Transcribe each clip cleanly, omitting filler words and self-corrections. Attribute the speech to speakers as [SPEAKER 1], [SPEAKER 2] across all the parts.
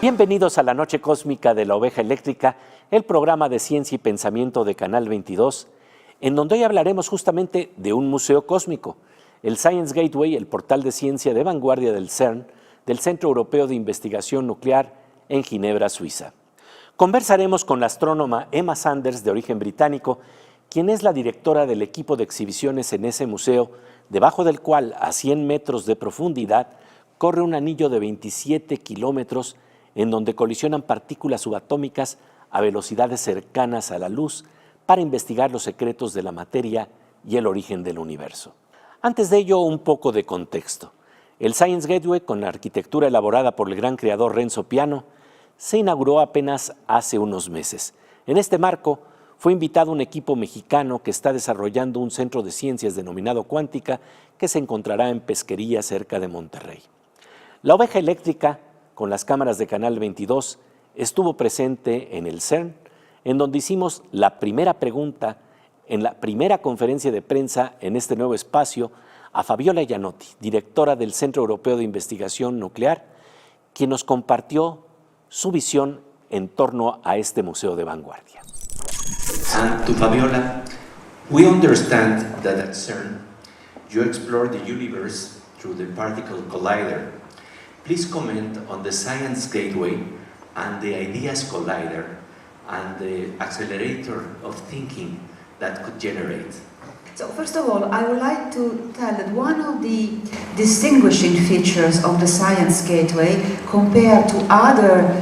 [SPEAKER 1] Bienvenidos a la Noche Cósmica de la Oveja Eléctrica, el programa de ciencia y pensamiento de Canal 22, en donde hoy hablaremos justamente de un museo cósmico, el Science Gateway, el portal de ciencia de vanguardia del CERN, del Centro Europeo de Investigación Nuclear en Ginebra, Suiza. Conversaremos con la astrónoma Emma Sanders, de origen británico, quien es la directora del equipo de exhibiciones en ese museo, debajo del cual, a 100 metros de profundidad, corre un anillo de 27 kilómetros en donde colisionan partículas subatómicas a velocidades cercanas a la luz para investigar los secretos de la materia y el origen del universo. Antes de ello, un poco de contexto. El Science Gateway, con la arquitectura elaborada por el gran creador Renzo Piano, se inauguró apenas hace unos meses. En este marco, fue invitado un equipo mexicano que está desarrollando un centro de ciencias denominado Cuántica que se encontrará en Pesquería, cerca de Monterrey. La Oveja Eléctrica, con las cámaras de Canal 22, estuvo presente en el CERN, en donde hicimos la primera pregunta en la primera conferencia de prensa en este nuevo espacio a Fabiola Gianotti, directora del Centro Europeo de Investigación Nuclear, quien nos compartió su visión en torno a este museo de vanguardia.
[SPEAKER 2] And to Fabiola, we understand that at CERN you explore the universe through the particle collider. Please comment on the Science Gateway and the Ideas Collider and the accelerator of thinking that could generate.
[SPEAKER 3] So first of all, I would like to tell that one of the distinguishing features of the Science Gateway compared to other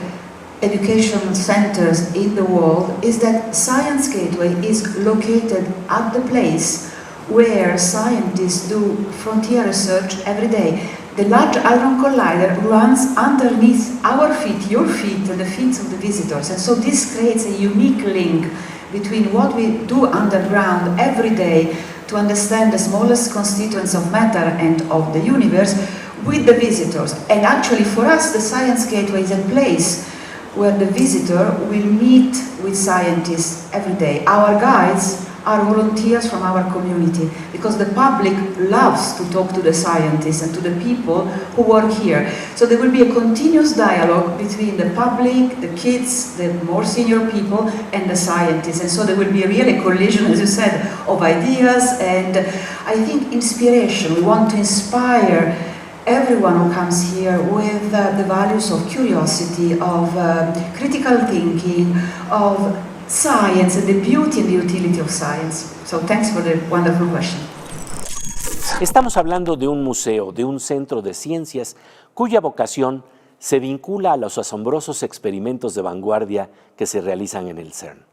[SPEAKER 3] educational centers in the world is that Science Gateway is located at the place where scientists do frontier research every day. The Large Hadron Collider runs underneath our feet, your feet, and the feet of the visitors. And so this creates a unique link between what we do underground every day to understand the smallest constituents of matter and of the universe with the visitors. And actually for us, the Science Gateway is a place where the visitor will meet with scientists every day. Our guides are volunteers from our community because the public loves to talk to the scientists and to the people who work here. So there will be a continuous dialogue between the public, the kids, the more senior people and the scientists. And so there will be really a collision, as you said, of ideas and I think inspiration. We want to inspire everyone who comes here with the values of curiosity, of critical thinking, of science and the beauty and the utility of science. So thanks for the wonderful question.
[SPEAKER 1] Estamos hablando de un museo, de un centro de ciencias cuya vocación se vincula a los asombrosos experimentos de vanguardia que se realizan en el CERN.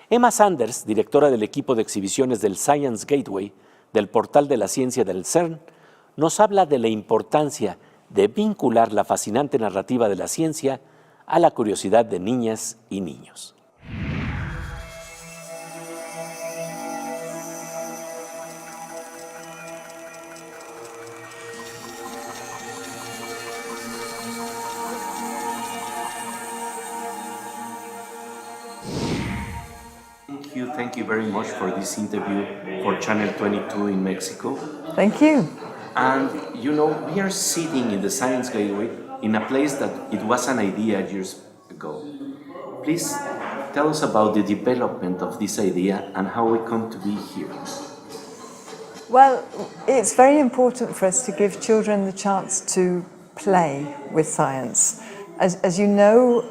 [SPEAKER 1] Emma Sanders, directora del equipo de exhibiciones del Science Gateway, del portal de la ciencia del CERN, nos habla de la importancia de vincular la fascinante narrativa de la ciencia a la curiosidad de niñas y niños. Thank you very much for this interview for Channel 22 in Mexico.
[SPEAKER 4] Thank you.
[SPEAKER 1] And you know, we are sitting in the Science Gateway in a place that it was an idea years ago. Please tell us about the development of this idea and how we come to be here.
[SPEAKER 4] Well, it's very important for us to give children the chance to play with science, As you know,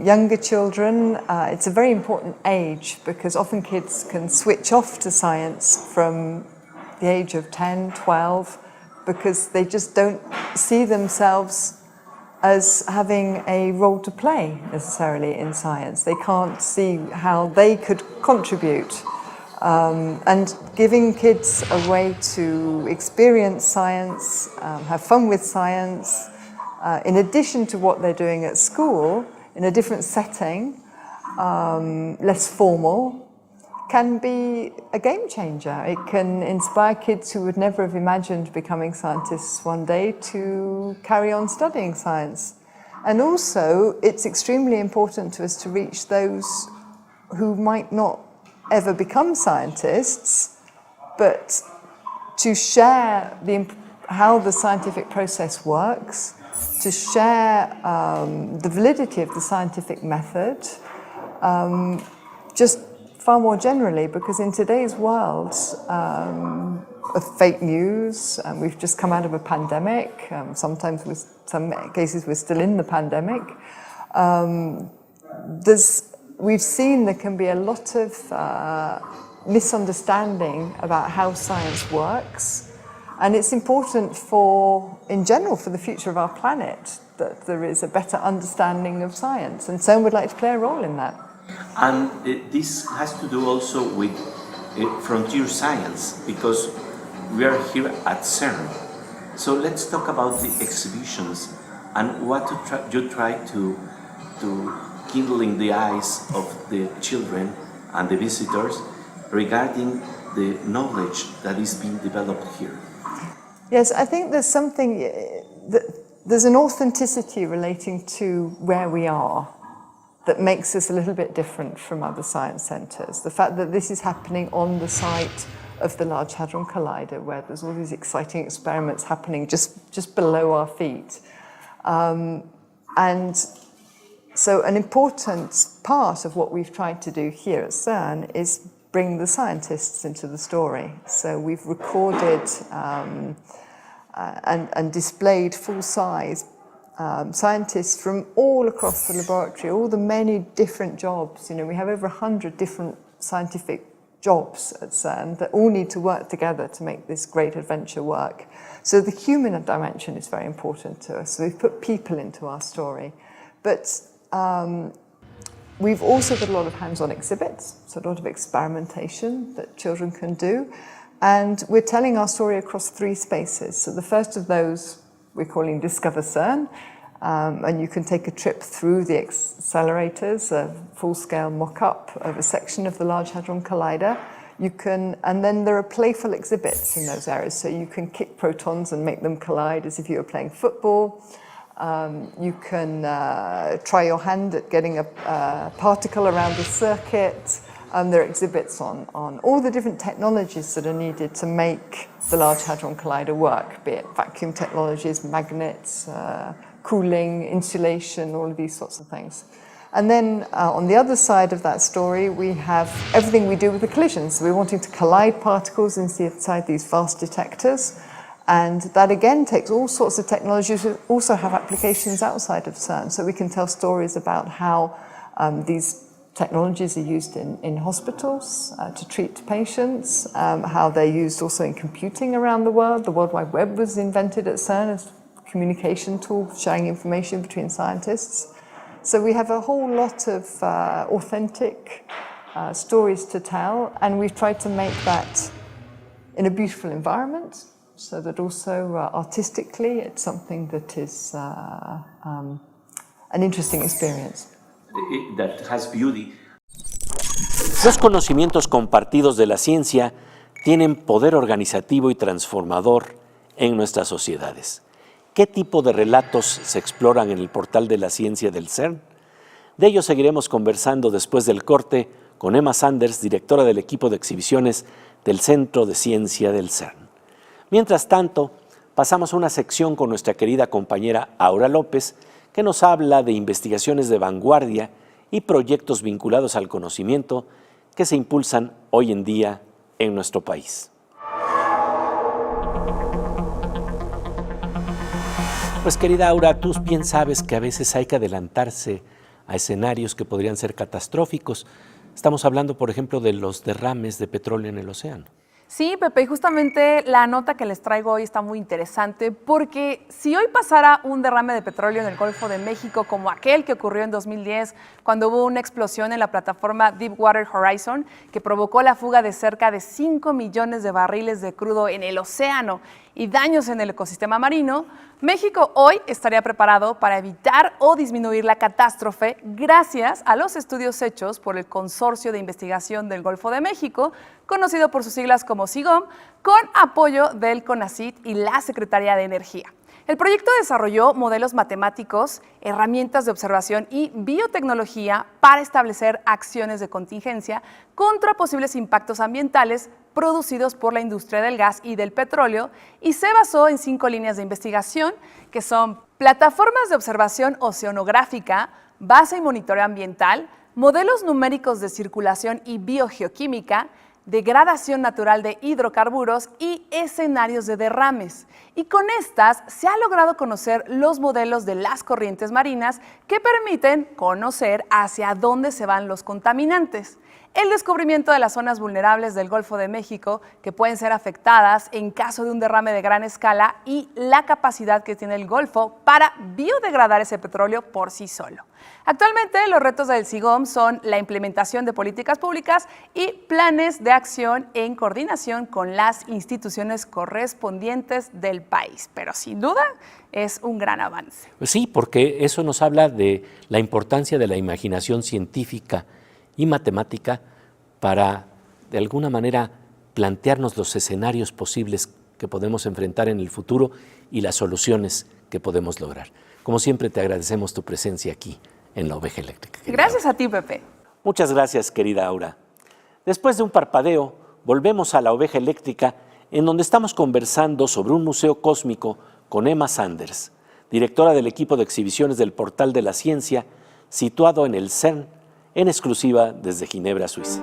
[SPEAKER 4] younger children, it's a very important age because often kids can switch off to science from the age of 10, 12, because they just don't see themselves as having a role to play necessarily in science. They can't see how they could contribute. And giving kids a way to experience science, have fun with science, in addition to what they're doing at school, in a different setting, less formal, can be a game changer. It can inspire kids who would never have imagined becoming scientists one day to carry on studying science. And also, it's extremely important to us to reach those who might not ever become scientists, but to share how the scientific process works, to share the validity of the scientific method, just far more generally, because in today's world of fake news, we've just come out of a pandemic, sometimes with some cases we're still in the pandemic, we've seen there can be a lot of misunderstanding about how science works, and it's important in general, for the future of our planet, that there is a better understanding of science, and CERN would like to play a role in that.
[SPEAKER 2] And this has to do also with frontier science, because we are here at CERN. So let's talk about the exhibitions and what you try to kindle in the eyes of the children and the visitors regarding the knowledge that is being developed here.
[SPEAKER 4] Yes, I think there's there's an authenticity relating to where we are that makes us a little bit different from other science centres. The fact that this is happening on the site of the Large Hadron Collider, where there's all these exciting experiments happening just below our feet. And so an important part of what we've tried to do here at CERN is bring the scientists into the story. So we've recorded and displayed full-size scientists from all across the laboratory, all the many different jobs. You know, we have over 100 different scientific jobs at CERN that all need to work together to make this great adventure work. So the human dimension is very important to us. So we've put people into our story. But we've also got a lot of hands-on exhibits, so a lot of experimentation that children can do. And we're telling our story across 3 spaces. So the first of those we're calling Discover CERN, and you can take a trip through the accelerators, a full-scale mock-up of a section of the Large Hadron Collider. And then there are playful exhibits in those areas, so you can kick protons and make them collide as if you were playing football. You can try your hand at getting a particle around a circuit. There are exhibits on all the different technologies that are needed to make the Large Hadron Collider work, be it vacuum technologies, magnets, cooling, insulation, all of these sorts of things. And then on the other side of that story, we have everything we do with the collisions. So we're wanting to collide particles inside these fast detectors. And that again takes all sorts of technologies that also have applications outside of CERN. So we can tell stories about how these technologies are used in hospitals to treat patients, how they're used also in computing around the world. The World Wide Web was invented at CERN as a communication tool, sharing information between scientists. So we have a whole lot of authentic stories to tell, and we've tried to make that in a beautiful environment, so that also artistically it's something that is an interesting experience.
[SPEAKER 2] That has beauty.
[SPEAKER 1] Los conocimientos compartidos de la ciencia tienen poder organizativo y transformador en nuestras sociedades. ¿Qué tipo de relatos se exploran en el portal de la ciencia del CERN? De ello seguiremos conversando después del corte con Emma Sanders, directora del equipo de exhibiciones del Centro de Ciencia del CERN. Mientras tanto, pasamos a una sección con nuestra querida compañera Aura López, que nos habla de investigaciones de vanguardia y proyectos vinculados al conocimiento que se impulsan hoy en día en nuestro país. Pues querida Aura, tú bien sabes que a veces hay que adelantarse a escenarios que podrían ser catastróficos. Estamos hablando, por ejemplo, de los derrames de petróleo en el océano.
[SPEAKER 5] Sí, Pepe, y justamente la nota que les traigo hoy está muy interesante porque si hoy pasara un derrame de petróleo en el Golfo de México como aquel que ocurrió en 2010 cuando hubo una explosión en la plataforma Deepwater Horizon que provocó la fuga de cerca de 5 millones de barriles de crudo en el océano y daños en el ecosistema marino, México hoy estaría preparado para evitar o disminuir la catástrofe gracias a los estudios hechos por el Consorcio de Investigación del Golfo de México, conocido por sus siglas como CIGOM, con apoyo del CONACYT y la Secretaría de Energía. El proyecto desarrolló modelos matemáticos, herramientas de observación y biotecnología para establecer acciones de contingencia contra posibles impactos ambientales producidos por la industria del gas y del petróleo y se basó en 5 líneas de investigación que son plataformas de observación oceanográfica, base y monitoreo ambiental, modelos numéricos de circulación y biogeoquímica, degradación natural de hidrocarburos y escenarios de derrames. Y con estas se ha logrado conocer los modelos de las corrientes marinas que permiten conocer hacia dónde se van los contaminantes. El descubrimiento de las zonas vulnerables del Golfo de México que pueden ser afectadas en caso de un derrame de gran escala y la capacidad que tiene el Golfo para biodegradar ese petróleo por sí solo. Actualmente los retos del CIGOM son la implementación de políticas públicas y planes de acción en coordinación con las instituciones correspondientes del país, pero sin duda es un gran avance.
[SPEAKER 1] Pues sí, porque eso nos habla de la importancia de la imaginación científica y matemática para, de alguna manera, plantearnos los escenarios posibles que podemos enfrentar en el futuro y las soluciones que podemos lograr. Como siempre, te agradecemos tu presencia aquí en la Oveja Eléctrica.
[SPEAKER 5] Gracias a ti, Pepe.
[SPEAKER 1] Muchas gracias, querida Aura. Después de un parpadeo, volvemos a la Oveja Eléctrica, en donde estamos conversando sobre un museo cósmico con Emma Sanders, directora del equipo de exhibiciones del Portal de la Ciencia, situado en el CERN, en exclusiva desde Ginebra, Suiza.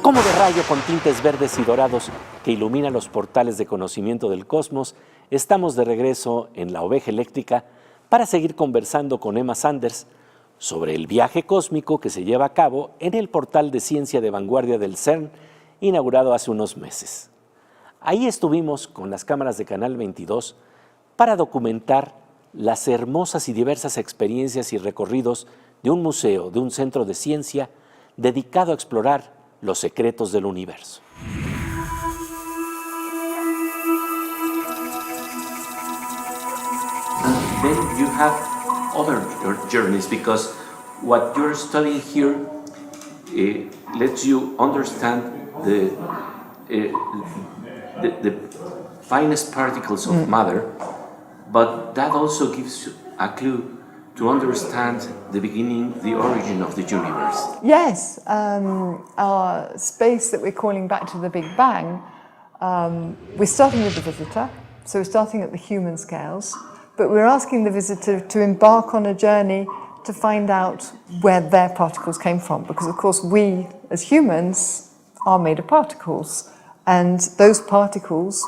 [SPEAKER 1] Como de rayo con tintes verdes y dorados que ilumina los portales de conocimiento del cosmos, estamos de regreso en la Oveja Eléctrica para seguir conversando con Emma Sanders sobre el viaje cósmico que se lleva a cabo en el portal de ciencia de vanguardia del CERN, inaugurado hace unos meses. Ahí estuvimos con las cámaras de Canal 22 para documentar las hermosas y diversas experiencias y recorridos de un museo, de un centro de ciencia dedicado a explorar los secretos del universo.
[SPEAKER 2] Then you have other journeys because what you're studying here lets you understand the finest particles of matter, but that also gives you a clue to understand the beginning, the origin of the universe.
[SPEAKER 4] Yes, our space that we're calling back to the Big Bang, we're starting with the visitor, so we're starting at the human scales, but we're asking the visitor to embark on a journey to find out where their particles came from, because of course we as humans are made of particles, and those particles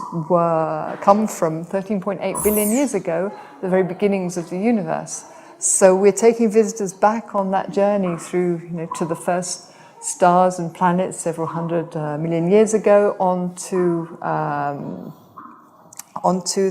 [SPEAKER 4] come from 13.8 billion years ago, the very beginnings of the universe. So we're taking visitors back on that journey through, to the first stars and planets several hundred million years ago, onto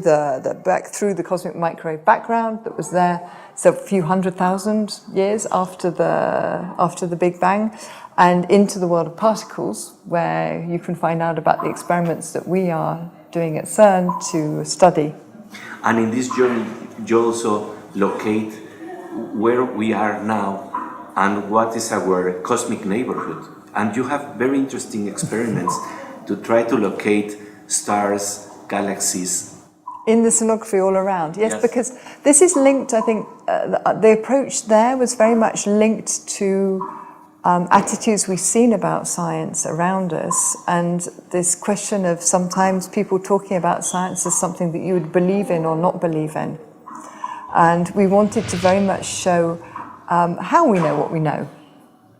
[SPEAKER 4] the back through the cosmic microwave background that was there so a few 100,000 years after the Big Bang, and into the world of particles, where you can find out about the experiments that we are doing at CERN to study.
[SPEAKER 2] And in this journey, you also locate where we are now and what is our cosmic neighborhood. And you have very interesting experiments to try to locate stars, galaxies.
[SPEAKER 4] In the sonography all around, yes. Because this is linked, I think, the approach there was very much linked to attitudes we've seen about science around us, and this question of sometimes people talking about science as something that you would believe in or not believe in. And we wanted to very much show how we know what we know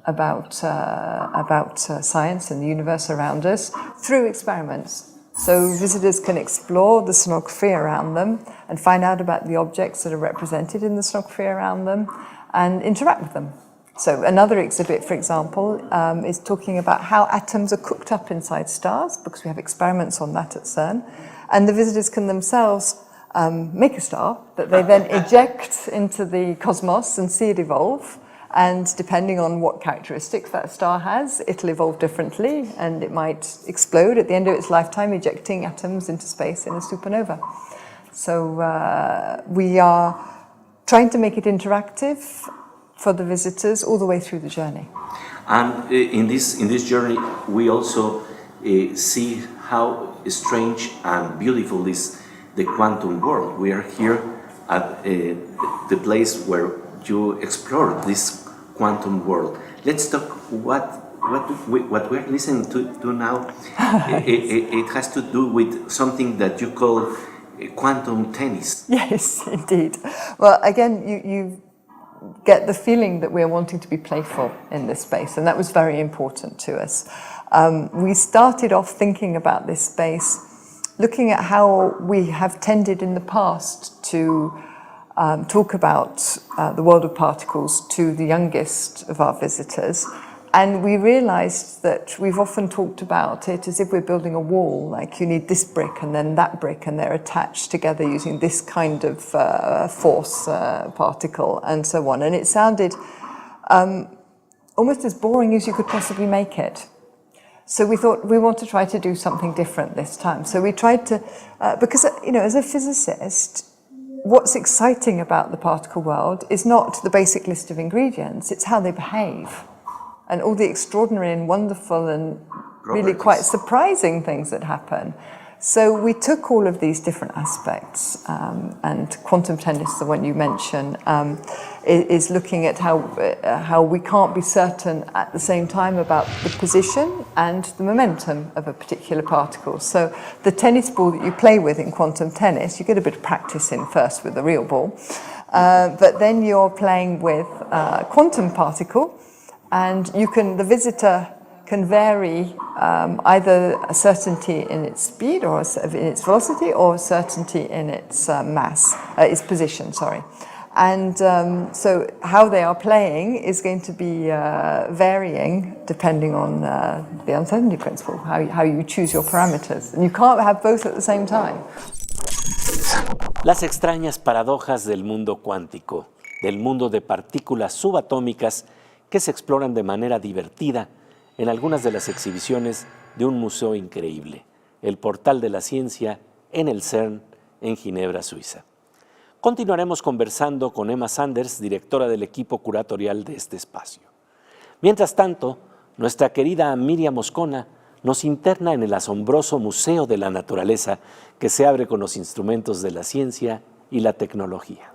[SPEAKER 4] about science and the universe around us through experiments. So visitors can explore the sonography around them and find out about the objects that are represented in the sonography around them and interact with them. So another exhibit, for example, is talking about how atoms are cooked up inside stars, because we have experiments on that at CERN. And the visitors can themselves make a star that they then eject into the cosmos and see it evolve. And depending on what characteristics that star has, it'll evolve differently, and it might explode at the end of its lifetime, ejecting atoms into space in a supernova. So we are trying to make it interactive for the visitors all the way through the journey.
[SPEAKER 2] And in this journey, we also see how strange and beautiful is the quantum world. We are here at the place where you explore this quantum world. Let's talk what we're listening to now. It has to do with something that you call quantum tennis.
[SPEAKER 4] Yes, indeed. Well, again, you get the feeling that we're wanting to be playful in this space, and that was very important to us. We started off thinking about this space, looking at how we have tended in the past to talk about the world of particles to the youngest of our visitors. And we realized that we've often talked about it as if we're building a wall, like you need this brick and then that brick, and they're attached together using this kind of force particle and so on. And it sounded almost as boring as you could possibly make it. So we thought we want to try to do something different this time. So we tried to, because, you know, as a physicist, what's exciting about the particle world is not the basic list of ingredients, it's how they behave. And all the extraordinary and wonderful and really quite surprising things that happen. So we took all of these different aspects, and quantum tennis, the one you mentioned, is looking at how we can't be certain at the same time about the position and the momentum of a particular particle. So the tennis ball that you play with in quantum tennis, you get a bit of practice in first with the real ball, but then you're playing with a quantum particle, and the visitor can vary either a certainty in its speed or in its velocity, or a certainty in its its position, sorry. And so how they are playing is going to be varying depending on the uncertainty principle, how you choose your parameters. And you can't have both at the same time.
[SPEAKER 1] Las extrañas paradojas del mundo cuántico, del mundo de partículas subatómicas que se exploran de manera divertida en algunas de las exhibiciones de un museo increíble, el Portal de la Ciencia en el CERN en Ginebra, Suiza. Continuaremos conversando con Emma Sanders, directora del equipo curatorial de este espacio. Mientras tanto, nuestra querida Miriam Moscona nos interna en el asombroso Museo de la Naturaleza que se abre con los instrumentos de la ciencia y la tecnología.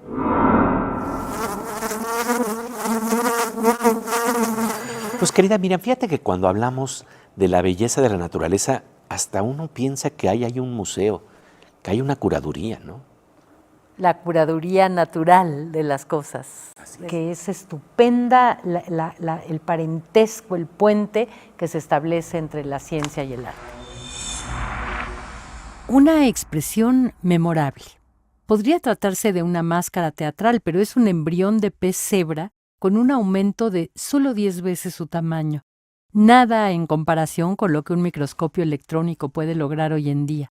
[SPEAKER 1] Pues querida Miriam, fíjate que cuando hablamos de la belleza de la naturaleza, hasta uno piensa que hay un museo, que hay una curaduría, ¿no?
[SPEAKER 6] La curaduría natural de las cosas, que es estupenda, el parentesco, el puente que se establece entre la ciencia y el arte. Una expresión memorable. Podría tratarse de una máscara teatral, pero es un embrión de pez cebra con un aumento de solo 10 veces su tamaño. Nada en comparación con lo que un microscopio electrónico puede lograr hoy en día.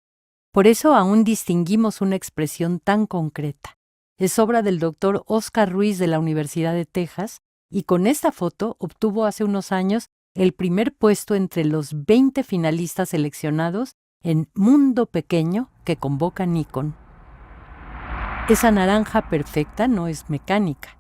[SPEAKER 6] Por eso aún distinguimos una expresión tan concreta. Es obra del doctor Oscar Ruiz de la Universidad de Texas, y con esta foto obtuvo hace unos años el primer puesto entre los 20 finalistas seleccionados en Mundo Pequeño que convoca Nikon. Esa naranja perfecta no es mecánica.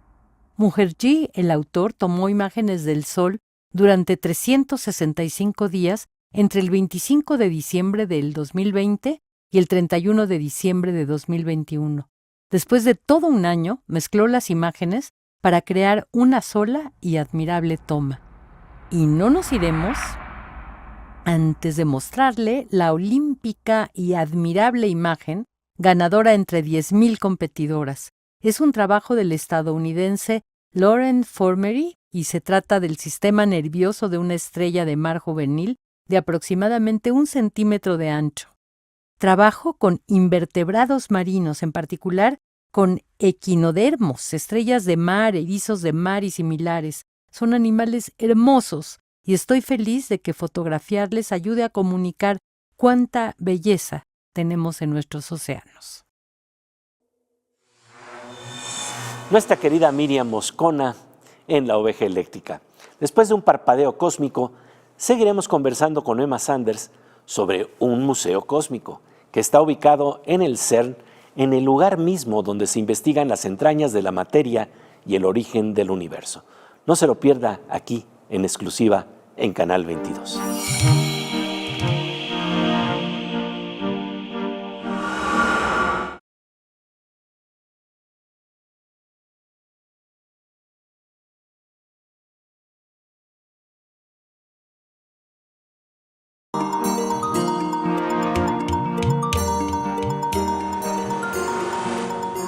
[SPEAKER 6] Mukherjee, el autor, tomó imágenes del Sol durante 365 días entre el 25 de diciembre del 2020 y el 31 de diciembre de 2021. Después de todo un año, mezcló las imágenes para crear una sola y admirable toma. Y no nos iremos antes de mostrarle la olímpica y admirable imagen ganadora entre 10,000 competidoras. Es un trabajo del estadounidense Lauren Formery y se trata del sistema nervioso de una estrella de mar juvenil de aproximadamente 1 centímetro de ancho. Trabajo con invertebrados marinos, en particular con equinodermos, estrellas de mar, erizos de mar y similares. Son animales hermosos y estoy feliz de que fotografiarles ayude a comunicar cuánta belleza tenemos en nuestros océanos.
[SPEAKER 1] Nuestra querida Miriam Moscona en la Oveja Eléctrica. Después de un parpadeo cósmico, seguiremos conversando con Emma Sanders sobre un museo cósmico que está ubicado en el CERN, en el lugar mismo donde se investigan las entrañas de la materia y el origen del universo. No se lo pierda aquí, en exclusiva, en Canal 22.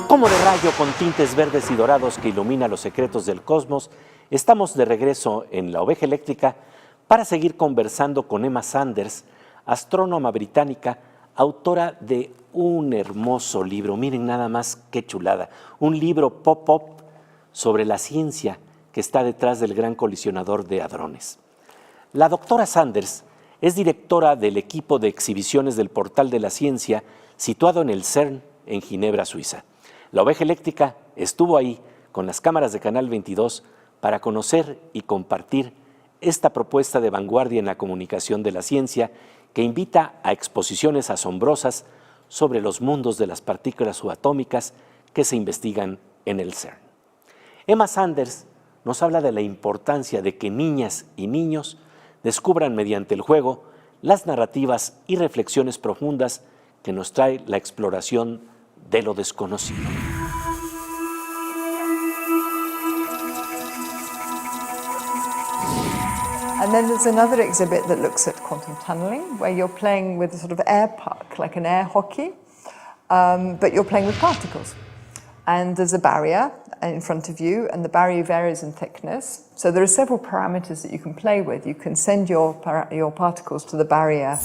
[SPEAKER 1] Como de rayo con tintes verdes y dorados que ilumina los secretos del cosmos, estamos de regreso en la Oveja Eléctrica para seguir conversando con Emma Sanders, astrónoma británica, autora de un hermoso libro. Miren nada más qué chulada. Un libro pop-up sobre la ciencia que está detrás del gran colisionador de hadrones. La doctora Sanders es directora del equipo de exhibiciones del Portal de la Ciencia, situado en el CERN, en Ginebra, Suiza. La Oveja Eléctrica estuvo ahí con las cámaras de Canal 22 para conocer y compartir esta propuesta de vanguardia en la comunicación de la ciencia que invita a exposiciones asombrosas sobre los mundos de las partículas subatómicas que se investigan en el CERN. Emma Sanders nos habla de la importancia de que niñas y niños descubran mediante el juego las narrativas y reflexiones profundas que nos trae la exploración de lo desconocido.
[SPEAKER 4] And then there's another exhibit that looks at quantum tunneling, where you're playing with a sort of air puck, like an air hockey, but you're playing with particles. And there's a barrier in front of you, and the barrier varies in thickness. So there are several parameters that you can play with. You can send your particles to the barrier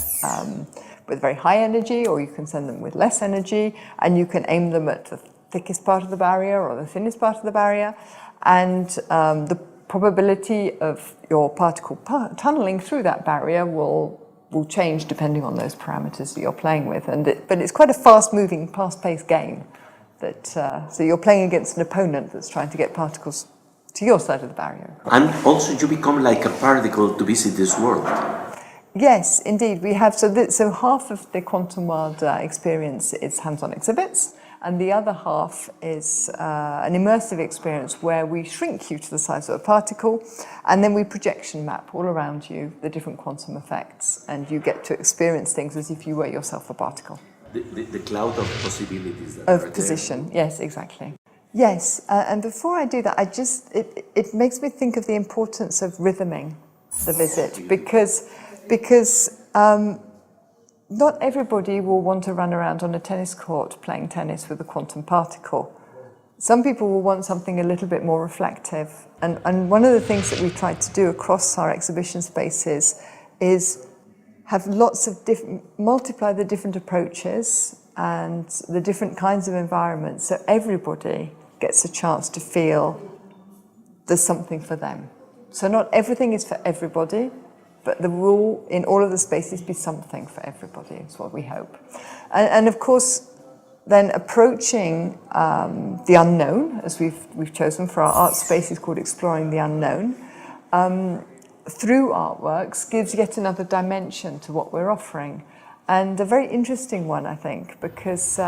[SPEAKER 4] with very high energy, or you can send them with less energy, and you can aim them at the thickest part of the barrier or the thinnest part of the barrier. And the probability of your particle tunneling through that barrier will change depending on those parameters that you're playing with. But it's quite a fast-moving, fast-paced game. So you're playing against an opponent that's trying to get particles to your side of the barrier.
[SPEAKER 2] And also you become like a particle to visit this world.
[SPEAKER 4] Yes, indeed. We have, so half of the Quantum World experience is hands-on exhibits, and the other half is an immersive experience where we shrink you to the size of a particle, and then we projection map all around you the different quantum effects, and you get to experience things as if you were yourself a particle.
[SPEAKER 2] The cloud of possibilities that
[SPEAKER 4] Of
[SPEAKER 2] are
[SPEAKER 4] position,
[SPEAKER 2] there.
[SPEAKER 4] yes, exactly. Yes, and before I do that, it makes me think of the importance of rhythming the visit, because not everybody will want to run around on a tennis court playing tennis with a quantum particle. Some people will want something a little bit more reflective. And one of the things that we tried to do across our exhibition spaces is have lots of multiply the different approaches and the different kinds of environments, so everybody gets a chance to feel there's something for them. So not everything is for everybody, but the rule in all of the spaces be something for everybody, is what we hope. And of course, then approaching the unknown, as we've chosen for our art spaces called Exploring the Unknown, through artworks gives yet another dimension to what we're offering. And a very interesting one, I think, because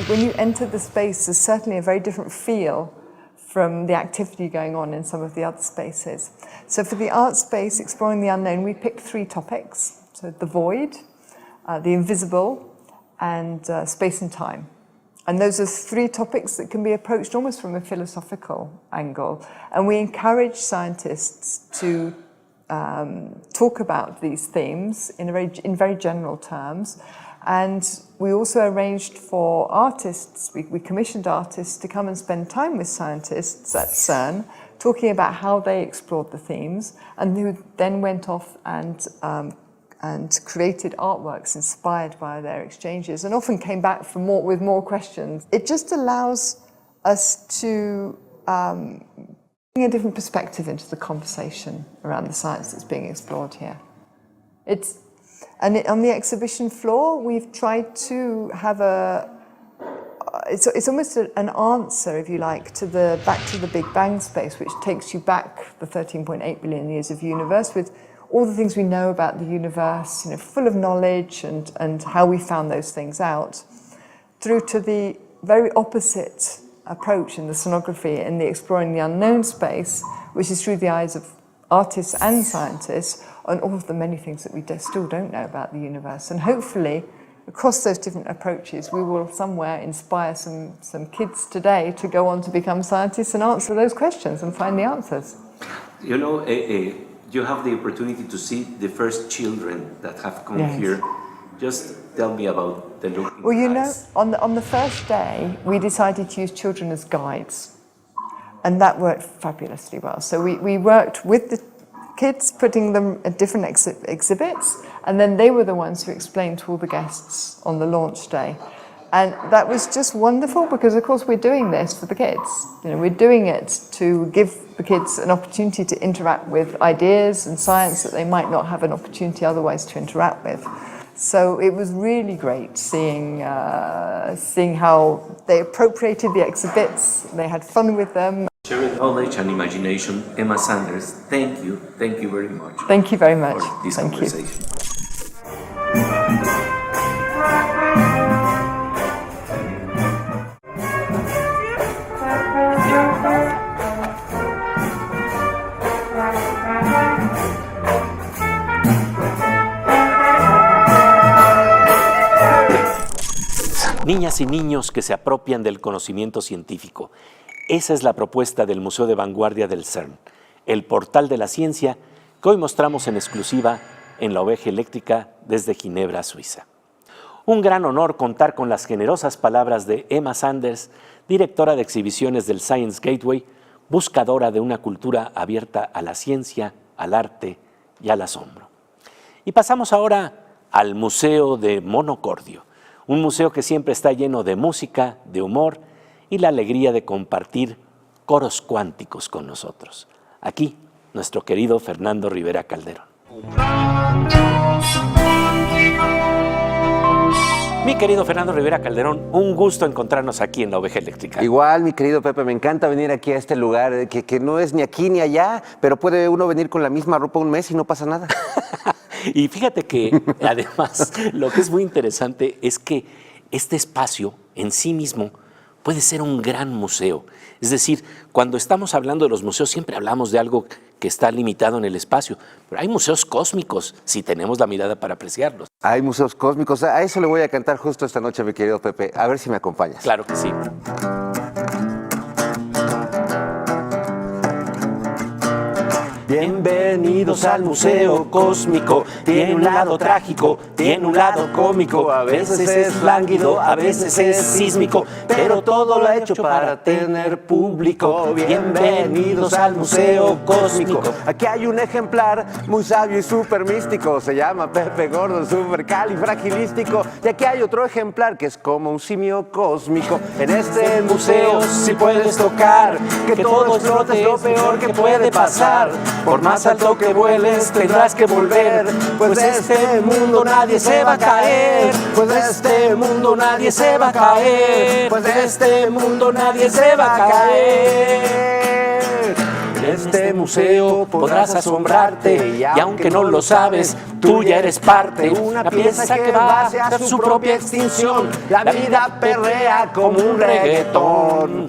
[SPEAKER 4] when you enter the space, there's certainly a very different feel from the activity going on in some of the other spaces. So for the art space, Exploring the Unknown, we picked 3 topics. So the void, the invisible, and space and time. And those are 3 topics that can be approached almost from a philosophical angle. And we encourage scientists to talk about these themes in very general terms. And we also arranged for artists, we commissioned artists to come and spend time with scientists at CERN, talking about how they explored the themes, and who then went off and created artworks inspired by their exchanges, and often came back with more questions. It just allows us to bring a different perspective into the conversation around the science that's being explored here. On the exhibition floor, we've tried to have it's almost an answer, if you like, back to the Big Bang space, which takes you back the 13.8 billion years of universe, with all the things we know about the universe, full of knowledge and how we found those things out, through to the very opposite approach in the sonography, in the exploring the unknown space, which is through the eyes of artists and scientists on all of the many things that we still don't know about the universe. And hopefully, across those different approaches, we will somewhere inspire some kids today to go on to become scientists and answer those questions and find the answers.
[SPEAKER 2] You have the opportunity to see the first children that have come here. Just tell me about the look.
[SPEAKER 4] Well, on the first day, we decided to use children as guides, and that worked fabulously well. So we worked with the kids, putting them at different exhibits, and then they were the ones who explained to all the guests on the launch day. And that was just wonderful, because of course we're doing this for the kids. We're doing it to give the kids an opportunity to interact with ideas and science that they might not have an opportunity otherwise to interact with. So it was really great seeing how they appropriated the exhibits, they had fun with them.
[SPEAKER 2] Sharing knowledge and imagination, Emma Sanders, thank you very much.
[SPEAKER 4] Thank you very much.
[SPEAKER 2] For this
[SPEAKER 4] Thank
[SPEAKER 2] conversation.
[SPEAKER 1] Niñas y niños que se apropian del conocimiento científico. Esa es la propuesta del Museo de Vanguardia del CERN, el portal de la ciencia que hoy mostramos en exclusiva en la Oveja Eléctrica desde Ginebra, Suiza. Un gran honor contar con las generosas palabras de Emma Sanders, directora de Exhibiciones del Science Gateway, buscadora de una cultura abierta a la ciencia, al arte y al asombro. Y pasamos ahora al Museo de Monocordio, un museo que siempre está lleno de música, de humor y la alegría de compartir coros cuánticos con nosotros. Aquí, nuestro querido Fernando Rivera Calderón. Mi querido Fernando Rivera Calderón, un gusto encontrarnos aquí en la Oveja Eléctrica.
[SPEAKER 7] Igual, mi querido Pepe, me encanta venir aquí a este lugar que no es ni aquí ni allá, pero puede uno venir con la misma ropa un mes y no pasa nada.
[SPEAKER 1] Y fíjate que, además, lo que es muy interesante es que este espacio en sí mismo puede ser un gran museo. Es decir, cuando estamos hablando de los museos siempre hablamos de algo que está limitado en el espacio, pero hay museos cósmicos si tenemos la mirada para apreciarlos.
[SPEAKER 7] Hay museos cósmicos, a eso le voy a cantar justo esta noche, mi querido Pepe, a ver si me acompañas.
[SPEAKER 1] Claro que sí. Bienvenidos al Museo Cósmico. Tiene un lado trágico, tiene un lado cómico. A veces es lánguido, a veces es sísmico, pero todo lo ha hecho para tener público. Bienvenidos al Museo Cósmico.
[SPEAKER 7] Aquí hay un ejemplar muy sabio y súper místico. Se llama Pepe Gordon, súper califragilístico. Y aquí hay otro ejemplar que es como un simio cósmico.
[SPEAKER 1] En este museo si puedes tocar, que todo explote es lo peor que puede pasar. Por más alto que vueles tendrás que volver, pues de este mundo nadie se va a caer, pues de este mundo nadie se va a caer, pues de este mundo nadie se va a caer. En este museo podrás asombrarte y aunque no lo sabes, tú ya eres parte, una pieza que va hacia su propia extinción. La vida perrea como un reggaetón.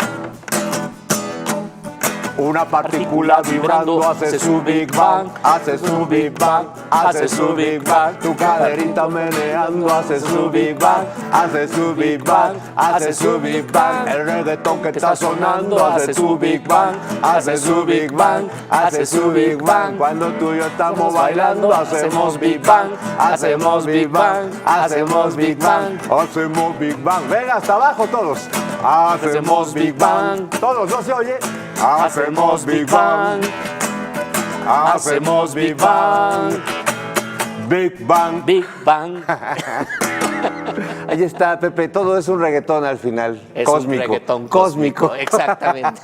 [SPEAKER 7] Una partícula vibrando hace su Big Bang, hace su Big Bang, hace su Big Bang. Tu caderita meneando hace su Big Bang, hace su Big Bang, hace su Big Bang. El reggaetón que está sonando hace su Big Bang, hace su Big Bang, hace su Big Bang. Cuando tú y yo estamos bailando hacemos Big Bang, hacemos Big Bang, hacemos Big Bang, hacemos Big Bang. Venga, hasta abajo todos. Hacemos Big Bang. Todos, ¿no se oye? Hacemos Big Bang. Hacemos Big Bang. Big Bang.
[SPEAKER 1] Big Bang.
[SPEAKER 7] Ahí está, Pepe. Todo es un reggaetón al final.
[SPEAKER 1] Es
[SPEAKER 7] cósmico.
[SPEAKER 1] un reggaetón cósmico. Exactamente.